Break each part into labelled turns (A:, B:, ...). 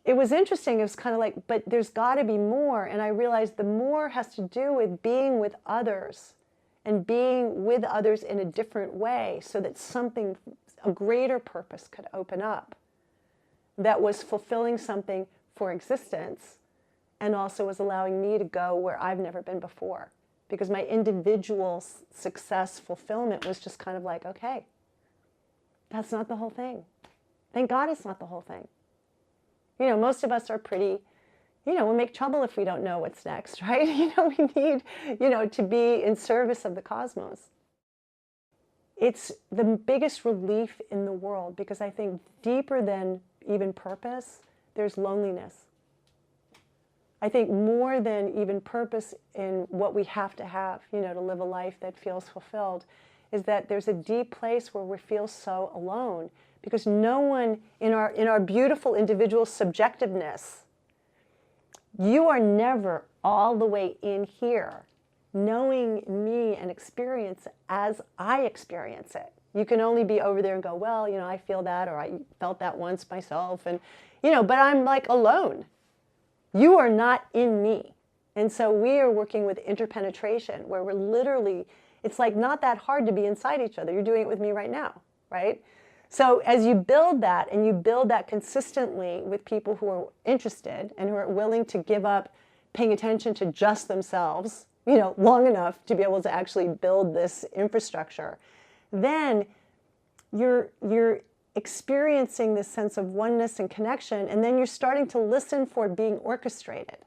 A: it was interesting. It was kind of like, but there's got to be more. And I realized the more has to do with being with others and being with others in a different way so that something, a greater purpose could open up that was fulfilling something for existence and also was allowing me to go where I've never been before. Because my individual success fulfillment was just kind of like, okay, that's not the whole thing. Thank God it's not the whole thing. You know, most of us are pretty, you know, we'll make trouble if we don't know what's next, right? You know, we need, you know, to be in service of the cosmos. It's the biggest relief in the world because I think deeper than even purpose, there's loneliness. I think more than even purpose in what we have, you know, to live a life that feels fulfilled, is that there's a deep place where we feel so alone because no one in our beautiful individual subjectiveness, you are never all the way in here knowing me and experience as I experience it. You can only be over there and go, well, you know, I feel that, or I felt that once myself, and, you know, but I'm like alone. You are not in me. And so we are working with interpenetration where we're literally, it's like not that hard to be inside each other. You're doing it with me right now, right? So as you build that and you build that consistently with people who are interested and who are willing to give up paying attention to just themselves, you know, long enough to be able to actually build this infrastructure, then you're experiencing this sense of oneness and connection, and then you're starting to listen for being orchestrated.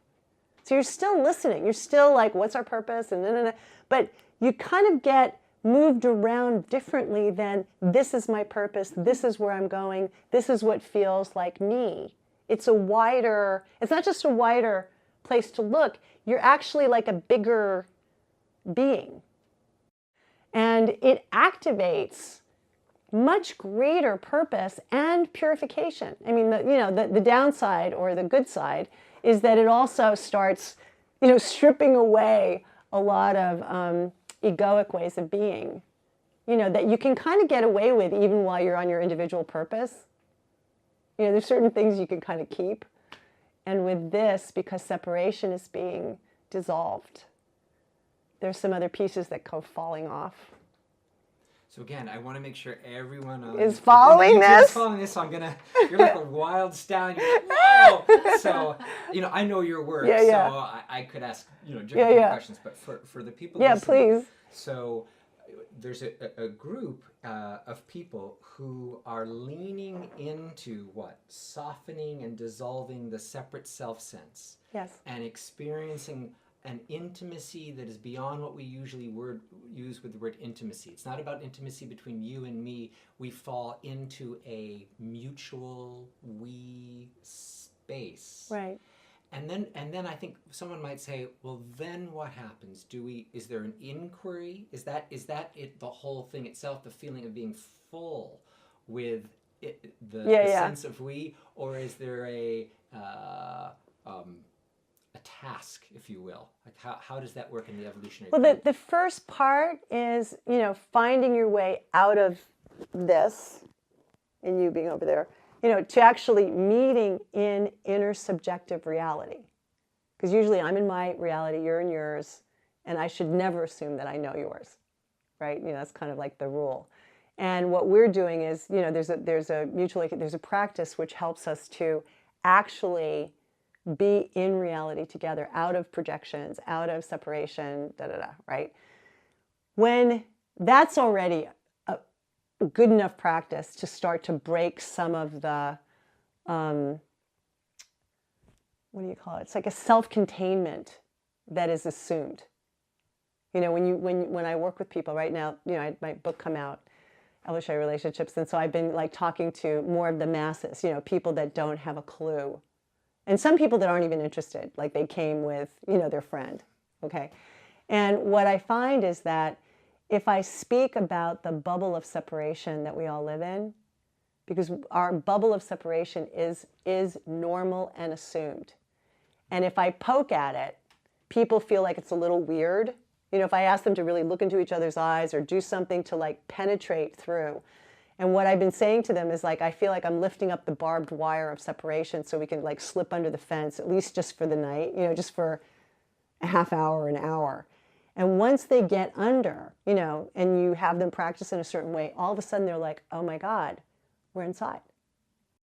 A: So you're still listening. You're still like, what's our purpose? And but you kind of get moved around differently than this is my purpose, this is where I'm going, this is what feels like me. It's a wider, it's not just a wider place to look, you're actually like a bigger being. And it activates much greater purpose and purification. I mean, the downside or the good side is that it also starts, you know, stripping away a lot of egoic ways of being, you know, that you can kind of get away with even while you're on your individual purpose. You know, there's certain things you can kind of keep. And with this, because separation is being dissolved, there's some other pieces that go falling off.
B: So again, I want to make sure everyone
A: is following this.
B: Following this, so you're like a wild stallion. You're like, whoa! So, you know, I know your work, so I could ask, you know, different questions. But for the people,
A: please.
B: So there's a group of people who are leaning into softening and dissolving the separate self sense.
A: Yes.
B: And experiencing an intimacy that is beyond what we usually use with the word intimacy. It's not about intimacy between you and me. We fall into a mutual we space.
A: Right.
B: And then I think someone might say, well, then what happens? Is there an inquiry? Is that it, the whole thing itself, the feeling of being full with the sense of we, or is there a task, if you will? Like how does that work in the evolutionary?
A: Well, the first part is, you know, finding your way out of this, and you being over there, you know, to actually meeting in inner subjective reality. Because usually I'm in my reality, you're in yours, and I should never assume that I know yours, right? You know, that's kind of like the rule. And what we're doing is, you know, there's a practice which helps us to actually be in reality together, out of projections, out of separation, right? When that's already a good enough practice to start to break some of the, what do you call it? It's like a self-containment that is assumed. You know, when I work with people right now, you know, I had my book come out, Evolutionary Relationships, and so I've been like talking to more of the masses, you know, people that don't have a clue. And some people that aren't even interested, like they came with, you know, their friend, okay? And what I find is that if I speak about the bubble of separation that we all live in, because our bubble of separation is normal and assumed. And if I poke at it, people feel like it's a little weird. You know, if I ask them to really look into each other's eyes or do something to like penetrate through, And what I've been saying to them is like, I feel like I'm lifting up the barbed wire of separation so we can like slip under the fence, at least just for the night, you know, just for a half hour, an hour. And once they get under, you know, and you have them practice in a certain way, all of a sudden they're like, oh my God, we're inside.